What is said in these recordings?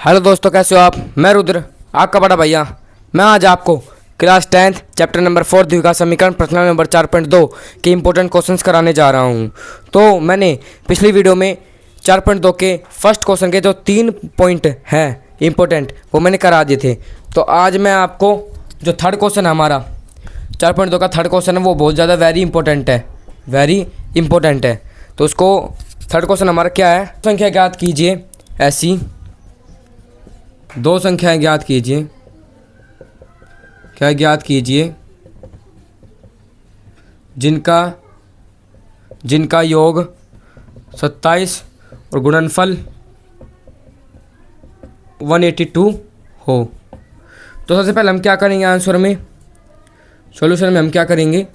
Hello दोस्तों, कैसे हो आप। मैं रुद्र, आपका बड़ा भैया। मैं आज आपको क्लास 10th चैप्टर नंबर 4 द्विघात समीकरण प्रश्न नंबर 4.2 के इंपॉर्टेंट क्वेश्चंस कराने जा रहा हूं। तो मैंने पिछली वीडियो में 4.2 के फर्स्ट क्वेश्चन के जो 3 पॉइंट हैं इंपॉर्टेंट वो मैंने करा दिए थे। तो आज मैं आपको जो थर्ड क्वेश्चन है हमारा 4.2 का थर्ड क्वेश्चन है वो बहुत ज़्यादा वेरी इंपॉर्टेंट है। तो उसको थर्ड क्वेश्चन हमारा क्या है, संख्या ज्ञात कीजिए। ऐसी दो संख्याएं ज्ञात कीजिए। क्या ज्ञात कीजिए जिनका योग 27 और गुणनफल 182 हो। तो सबसे पहले हम क्या करेंगे, सॉल्यूशन में हम क्या करेंगे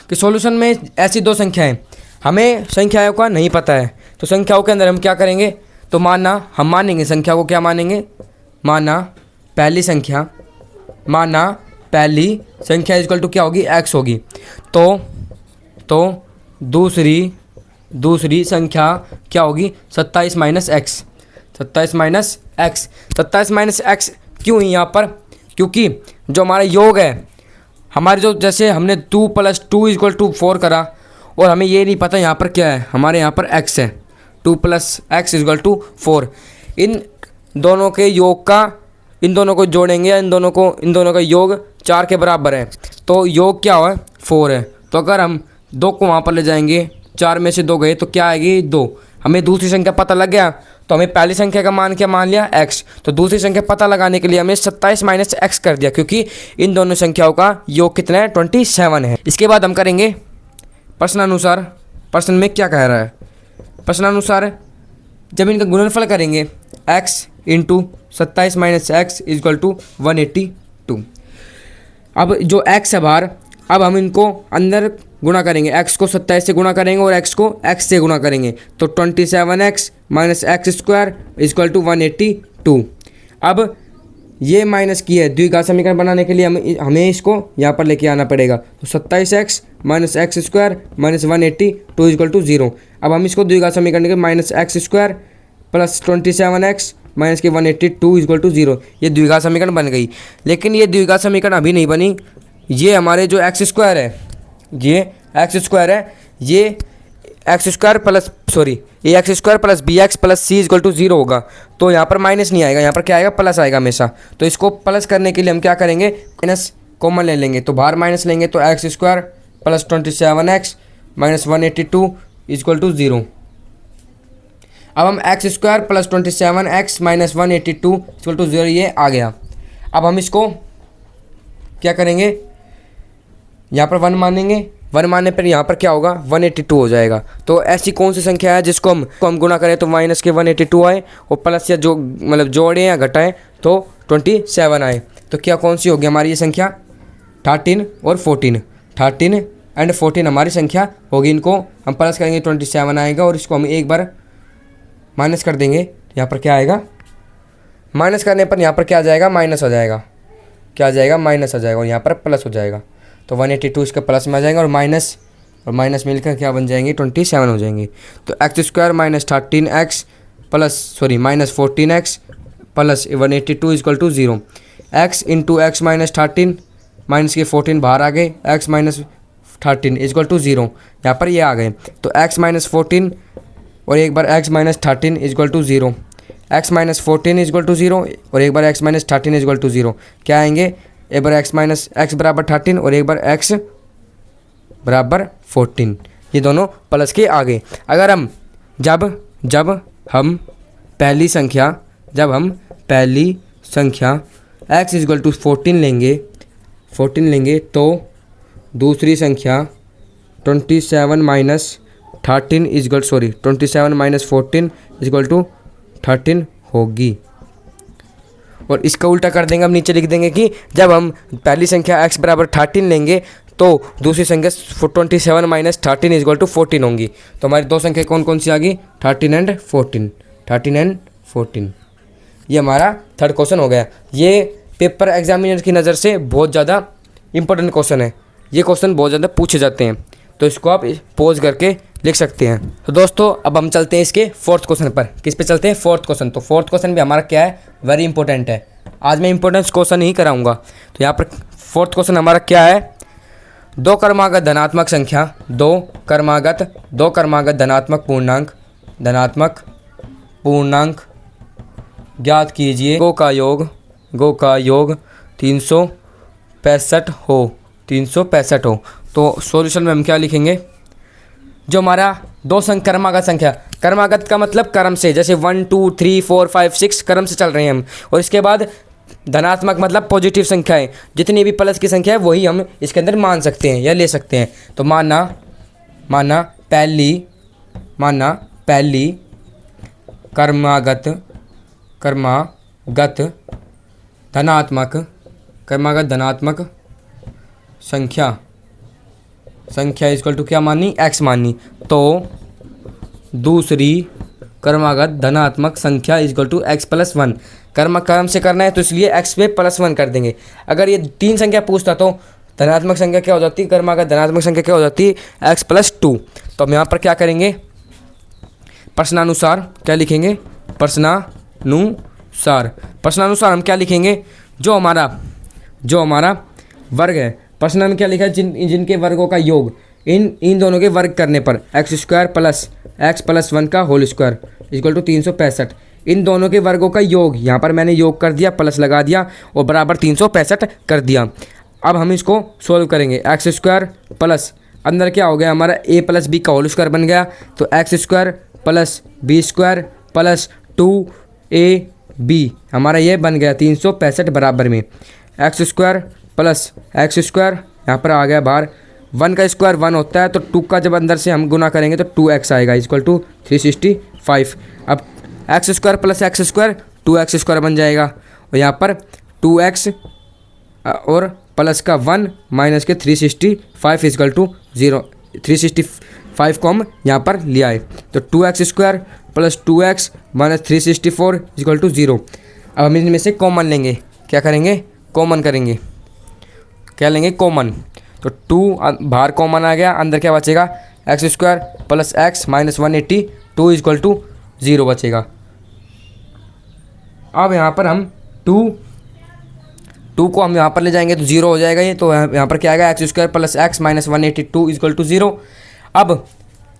कि सॉल्यूशन में ऐसी दो संख्याएं, हमें संख्याओं का नहीं पता है तो संख्याओं के अंदर हम क्या करेंगे, तो हम मानेंगे संख्या को, क्या मानेंगे, माना पहली संख्या इक्वल टू क्या होगी, x होगी। तो दूसरी संख्या क्या होगी, 27 माइनस एक्स। क्यों ही यहाँ पर, क्योंकि जो हमारा योग है, हमारे जो जैसे हमने 2 + 2 = 4 करा और हमें ये नहीं पता यहाँ पर क्या है, हमारे यहाँ पर x है, 2 + x = 4। इन दोनों के योग का, इन दोनों को जोड़ेंगे, इन दोनों का योग 4 के बराबर है। तो योग क्या हुआ, 4 है। तो अगर हम 2 को वहाँ पर ले जाएंगे, 4 में से 2 गए तो क्या आएगी, 2। हमें दूसरी संख्या पता लग गया तो हमें पहली संख्या का मान क्या मान लिया, x। तो दूसरी संख्या पता लगाने के लिए हमने 27 माइनस x कर दिया, क्योंकि इन दोनों संख्याओं का योग कितना है, 27 है। इसके बाद हम करेंगे प्रश्नानुसार। प्रश्न में क्या कह रहा है, प्रश्नानुसार जब इनका गुणनफल करेंगे x × 27 माइनस x = 182। अब जो x है बाहर, अब हम इनको अंदर गुणा करेंगे, x को 27 से गुणा करेंगे और x को x से गुणा करेंगे। तो 27x माइनस x² = 182। अब ये माइनस की है, द्विघात समीकरण बनाने के लिए हमें इसको यहाँ पर लेके आना पड़ेगा। तो 27x माइनस x² माइनस 182 = 0। अब हम इसको द्विघात समीकरण के -x² प्लस 27x माइनस के 182 = 0, ये द्विघात समीकरण बन गई। लेकिन ये द्विघात समीकरण अभी नहीं बनी, ये हमारे जो x² है, ये x² plus bx plus c = 0 होगा। तो यहाँ पर माइनस नहीं आएगा, यहाँ पर क्या आएगा, प्लस आएगा हमेशा। तो इसको प्लस करने के लिए हम क्या करेंगे, माइनस कॉमन ले लेंगे। तो बाहर माइनस लेंगे तो x² प्लस 27x माइनस 182 = 0। अब हम x² प्लस 27x माइनस 182 = 0, ये आ गया। अब हम इसको क्या करेंगे, यहाँ पर 1 मानेंगे, 1 मानने पर यहाँ पर क्या होगा, 182 हो जाएगा। तो ऐसी कौन सी संख्या है जिसको हम गुणा करें तो माइनस के 182 आए और प्लस या जो मतलब जोड़ें या घटाएं तो 27 आए। तो क्या कौन सी होगी हमारी ये संख्या, 13 और 14, 13 एंड 14 हमारी संख्या होगी। इनको हम प्लस करेंगे 27 आएगा और इसको हम एक बार माइनस कर देंगे, यहाँ पर क्या आएगा, माइनस करने पर यहाँ पर क्या आ जाएगा, माइनस हो जाएगा, क्या आ जाएगा, माइनस आ जाएगा और यहाँ पर प्लस हो जाएगा। तो 182 इसका प्लस में आ जाएगा और माइनस मिलकर क्या बन जाएंगे, 27 हो जाएंगे। तो x² minus 13x minus 14x plus 182 = 0। x × x minus 13 minus के 14 बाहर आ गए, x माइनस 13 = 0, यहाँ पर ये आ गए। तो x माइनस 14 और एक बार x माइनस 13 = 0, x माइनस 14 = 0 और एक बार x माइनस 13 = 0, क्या आएंगे, एक बार x माइनस x बराबर 13 और एक बार x बराबर 14, ये दोनों प्लस के आ गए। अगर हम जब हम पहली संख्या x = 14 लेंगे तो दूसरी संख्या 27 माइनस 14 = 13 होगी। और इसका उल्टा कर देंगे, हम नीचे लिख देंगे कि जब हम पहली संख्या x बराबर 13 लेंगे तो दूसरी संख्या 27 माइनस 13 = 14 होंगी। तो हमारी दो संख्या कौन कौन सी आ गई, 13 एंड 14। ये हमारा थर्ड क्वेश्चन हो गया। ये पेपर एग्जामिनर की नज़र से बहुत ज़्यादा इंपॉर्टेंट क्वेश्चन है, ये क्वेश्चन बहुत ज़्यादा पूछे जाते हैं। तो इसको आप पॉज करके लिख सकते हैं। तो दोस्तों अब हम चलते हैं इसके फोर्थ क्वेश्चन पर। किस पे चलते हैं? Fourth question. तो फोर्थ क्वेश्चन भी हमारा क्या है? वेरी इंपॉर्टेंट है। आज मैं इंपॉर्टेंस क्वेश्चन ही कराऊंगा। तो यहाँ पर फोर्थ क्वेश्चन हमारा क्या है? दो क्रमागत धनात्मक संख्या, दो क्रमागत धनात्मक पूर्णांक ज्ञात कीजिए। गो का योग 365 हो। तो सॉल्यूशन में हम क्या लिखेंगे? जो हमारा दो क्रमागत संख्या, क्रमागत का मतलब क्रम से, जैसे 1 2 3 4 5 6 क्रम से चल रहे हैं हम। और इसके बाद धनात्मक मतलब पॉजिटिव संख्याएं, जितनी भी प्लस की संख्या है वही हम इसके अंदर मान सकते हैं या ले सकते हैं। तो माना पहली क्रमागत धनात्मक संख्या इक्वल टू क्या मानी? x मानी। तो दूसरी क्रमागत धनात्मक संख्या इक्वल टू x प्लस 1। क्रम से करना है तो इसलिए x पे प्लस 1 कर देंगे। अगर ये 3 संख्या पूछता तो धनात्मक संख्या क्या हो जाती? क्रमागत धनात्मक संख्या क्या हो जाती? x plus 2। तो हम यहाँ पर क्या करेंगे? प्रश्नानुसार क्या लिखेंगे? प्रश्नानुसार हम क्या लिखेंगे? जो हमारा वर्ग है, प्रश्न में क्या लिखा है? जिनके वर्गों का योग, इन दोनों के वर्ग करने पर x² प्लस x प्लस 1 का होल स्क्वायर इक्वल टू 365। इन दोनों के वर्गों का योग, यहाँ पर मैंने योग कर दिया, प्लस लगा दिया और बराबर 365 कर दिया। अब हम इसको सोल्व करेंगे। x² प्लस अंदर क्या हो गया हमारा? a प्लस b का होल स्क्वायर बन गया। तो x² plus b² plus 2ab हमारा ये बन गया 365 बराबर में x² प्लस x², यहाँ पर आ गया बाहर। 1 का स्क्वायर 1 होता है, तो 2 का जब अंदर से हम गुना करेंगे तो 2x आएगा इक्वल टू 365। अब x² प्लस x² 2x² बन जाएगा। और यहाँ पर 2x और प्लस का 1 माइनस के 365 इक्वल टू 0। 365 को हम यहाँ पर लिया है। तो 2x² plus 2x minus 364 equal to 0। अब हम इनमें से कॉमन लेंगे। क्या करेंगे? कॉमन करेंगे। क्या लेंगे? कॉमन। तो 2 बाहर कॉमन आ गया, अंदर क्या बचेगा? x² plus x minus 182 equal to 0 बचेगा। अब यहाँ पर हम 2 को हम यहाँ पर ले जाएंगे तो 0 हो जाएगा ये। तो यहाँ पर क्या आएगा? x² plus x minus 182 equal to 0। अब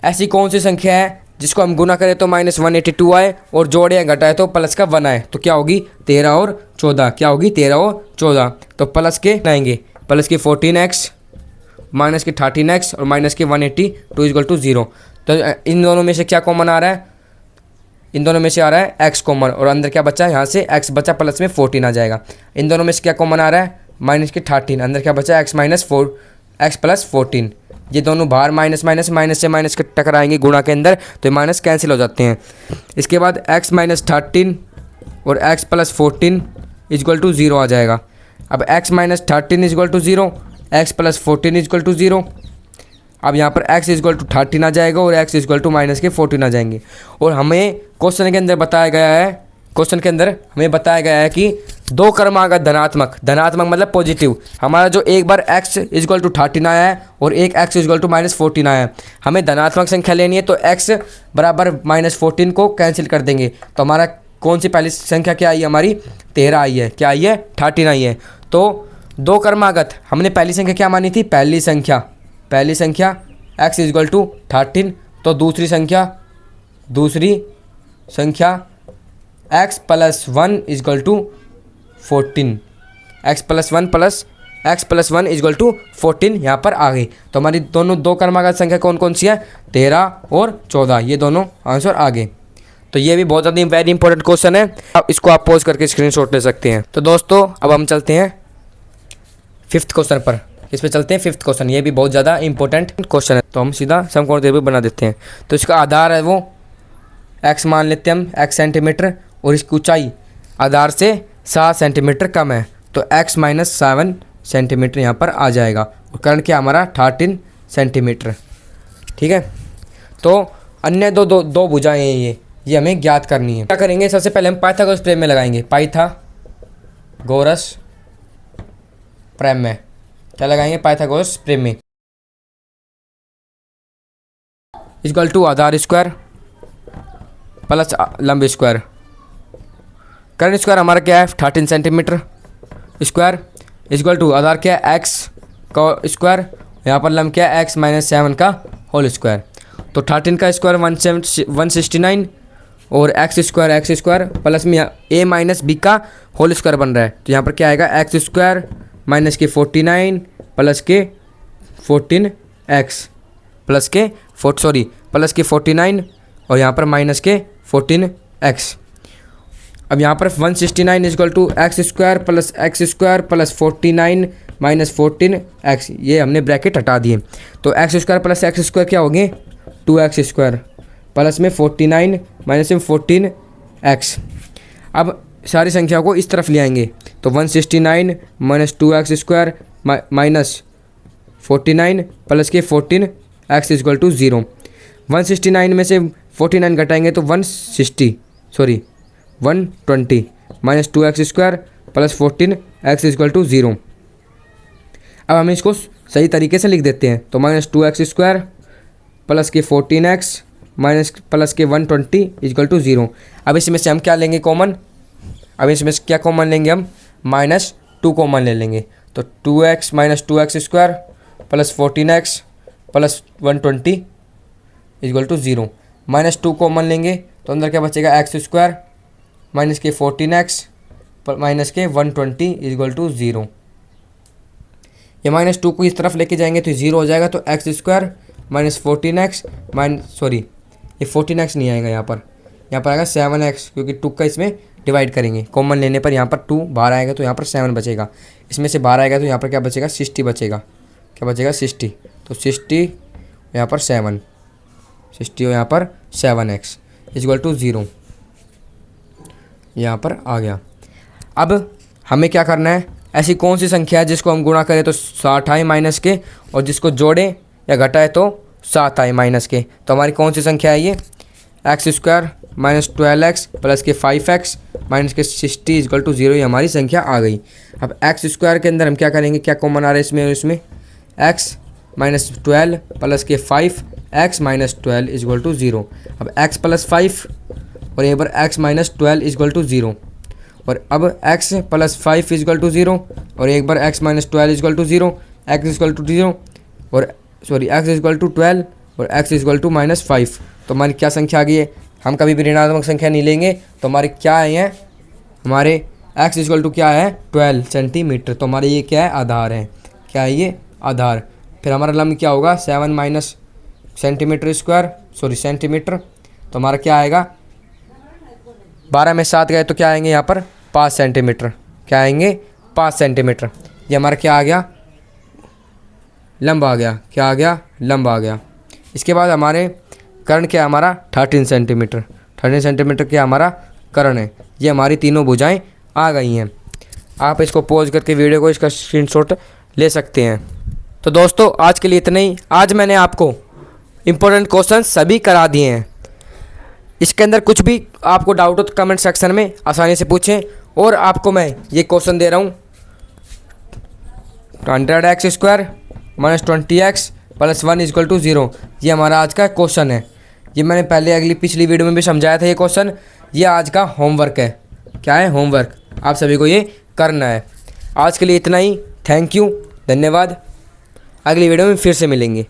ऐसी कौन सी संख्या है जिसको हम गुना करें तो माइनस 182 आए और जोड़े या घटाए तो प्लस का 1 आए? तो क्या होगी? 13 और 14। क्या होगी? 13 और 14। तो प्लस के आएंगे, प्लस के 14x माइनस के 13x और माइनस के 182 इक्वल टू 0। तो इन दोनों में से क्या कॉमन आ रहा है? इन दोनों में से आ रहा है x कॉमन, और अंदर क्या बचा? यहाँ से x बचा, प्लस में 14 आ जाएगा। इन दोनों में से क्या कॉमन आ रहा है? माइनस के 13, अंदर क्या बचा? x minus 4 x plus 14। ये दोनों बाहर माइनस से माइनस के टकराएंगे गुणा के अंदर, तो ये माइनस कैंसिल हो जाते हैं। इसके बाद x माइनस 13 और x प्लस 14 इक्वल टू 0 आ जाएगा। अब x minus 13 equal to 0, x plus 14 equal to 0। अब यहाँ पर x इक्वल टू 13 आ जाएगा और x इक्वल टू माइनस के 14 आ जाएंगे। और हमें क्वेश्चन के अंदर बताया गया है कि दो क्रमागत धनात्मक मतलब पॉजिटिव, हमारा जो एक बार x इक्वल टू 13 आया है और एक x इक्वल टू माइनस 14 आया है। हमें धनात्मक संख्या लेनी है तो x बराबर माइनस 14 को कैंसिल कर देंगे। तो हमारा कौन सी पहली संख्या क्या आई? हमारी 13 आई है। क्या आई है? 13 आई है। तो दो क्रमागत, हमने पहली संख्या क्या मानी थी? पहली संख्या x इक्वल टू 13। तो दूसरी संख्या x plus 1 equal to 14। x plus 1 equal to 14 यहाँ पर आ गई। तो हमारी दो क्रमागत संख्या कौन कौन सी है? 13 और 14, ये दोनों आंसर आ गए। तो ये भी बहुत ज़्यादा वेरी इंपॉर्टेंट क्वेश्चन है। अब इसको आप पॉज करके स्क्रीनशॉट ले सकते हैं। तो दोस्तों अब हम चलते हैं 5th क्वेश्चन पर। इस पे चलते हैं 5th क्वेश्चन। ये भी बहुत ज़्यादा इंपॉर्टेंट क्वेश्चन है। तो हम सीधा समकोण त्रिभुज बना देते हैं। तो इसका आधार है वो x मान लेते हैं हम, x सेंटीमीटर, और इसकी ऊंचाई आधार से 7 सेंटीमीटर कम है। तो x माइनस 7 सेंटीमीटर यहाँ पर आ जाएगा। और कर्ण क्या हमारा? 13 सेंटीमीटर। ठीक है। तो अन्य दो भुजाएं हैं ये हमें ज्ञात करनी है। क्या करेंगे? सबसे पहले हम पाइथागोरस प्रमेय लगाएंगे। पाइथागोरस प्रमेय क्या लगाएंगे? पाइथागोरस प्रमेय। इक्वल टू आधार स्क्वायर प्लस लंब स्क्वायर। करंट स्क्वायर हमारा क्या है 13 सेंटीमीटर स्क्वायर इक्वल टू आधार क्या है एक्स का स्क्वायर, यहाँ पर लंब क्या है एक्स माइनस 7 का होल स्क्वायर। तो 13 का स्क्वायर 169 और एक्स स्क्वायर प्लस में ए माइनस बी का होल स्क्वायर बन रहा है। तो यहाँ पर क्या आएगा एक्स स्क्वायर माइनस के 49 प्लस के 14 एक्स प्लस के 49 और यहाँ पर माइनस के 14 एक्स। अब यहाँ पर 169 equal to x square plus 49 minus 14 x, ये हमने ब्रैकेट हटा दिए। तो x square plus x square क्या हो गए 2x स्क्वायर प्लस में 49 माइनस में 14 एक्स। अब सारी संख्या को इस तरफ ले आएंगे तो 169 minus 2x square minus 49 plus के 14 एक्स इक्वल टू 0। 169 में से 49 घटाएंगे तो 120 minus 2x square plus 14 x equal to 0। अब हम इसको सही तरीके से लिख देते हैं तो माइनस 2x स्क्वायर प्लस के 14x माइनस प्लस के 120 इक्वल टू 0। अब इसमें से हम क्या लेंगे कॉमन, अब इसमें से क्या कॉमन लेंगे हम माइनस 2 कॉमन ले लेंगे। तो 2x minus 2x square plus 14x plus 120 equal to 0। Minus 2 common लेंगे तो अंदर क्या बचेगा एक्स स्क्वायर माइनस के 14x माइनस के 120 इक्वल टू 0। ये माइनस 2 को इस तरफ लेके जाएंगे तो 0 हो जाएगा। तो एक्स स्क्वायर माइनस 14x ये 14x नहीं आएगा, यहाँ पर आएगा 7x क्योंकि 2 का इसमें डिवाइड करेंगे। कॉमन लेने पर यहाँ पर 2 बाहर आएगा तो यहाँ पर 7 बचेगा, इसमें से बाहर आएगा तो यहाँ पर क्या बचेगा 60 बचेगा। क्या बचेगा 60, तो 60 यहाँ पर 7 60 और यहाँ पर 7x इक्वल टू 0 यहाँ पर आ गया। अब हमें क्या करना है, ऐसी कौन सी संख्या है जिसको हम गुणा करें तो 60 आए माइनस के और जिसको जोड़ें या घटाए तो 7 आए माइनस के। तो हमारी कौन सी संख्या है ये x square minus 12x plus के 5x माइनस के 60 इक्वल टू 0, ये हमारी संख्या आ गई। अब एक्स स्क्वायर के अंदर हम क्या करेंगे, क्या कॉमन आ रहा है इसमें और इसमें x माइनस 12 प्लस के 5x माइनस 12 इक्वल टू 0। अब x प्लस 5 और एक बार x माइनस 12 इक्वल टू 0 और अब x प्लस 5 इक्वल टू 0 और एक बार x minus 12 equal to 0, x equal to 0 और x इक्वल टू 12 और x इक्वल टू माइनस 5। तो हमारी क्या संख्या आ गई है, हम कभी भी ऋणात्मक संख्या नहीं लेंगे। तो हमारे क्या है, हमारे x इक्वल टू क्या है 12 सेंटीमीटर। तो हमारे ये क्या है आधार है, क्या है ये आधार। फिर हमारा लंब क्या होगा 7 माइनस सेंटीमीटर सेंटीमीटर। तो हमारा क्या आएगा 12 में 7 गए तो क्या आएंगे यहाँ पर 5 सेंटीमीटर, क्या आएंगे 5 सेंटीमीटर। ये हमारा क्या आ गया लंब आ गया, क्या आ गया लंब आ गया। इसके बाद हमारे कर्ण क्या हमारा 13 सेंटीमीटर क्या हमारा कर्ण है। ये हमारी तीनों भुजाएं आ गई हैं। आप इसको पॉज करके वीडियो को इसका स्क्रीनशॉट ले सकते हैं। तो दोस्तों आज के लिए इतना ही। आज मैंने आपको इम्पोर्टेंट क्वेश्चन सभी करा दिए हैं। इसके अंदर कुछ भी आपको डाउट हो तो कमेंट सेक्शन में आसानी से पूछें। और आपको मैं ये क्वेश्चन दे रहा हूँ 100x square minus 20x plus 1 equal to 0, ये हमारा आज का क्वेश्चन है। ये मैंने पहले पिछली वीडियो में भी समझाया था ये क्वेश्चन। ये आज का होमवर्क है, क्या है होमवर्क, आप सभी को ये करना है। आज के लिए इतना ही। थैंक यू, धन्यवाद। अगली वीडियो में फिर से मिलेंगे।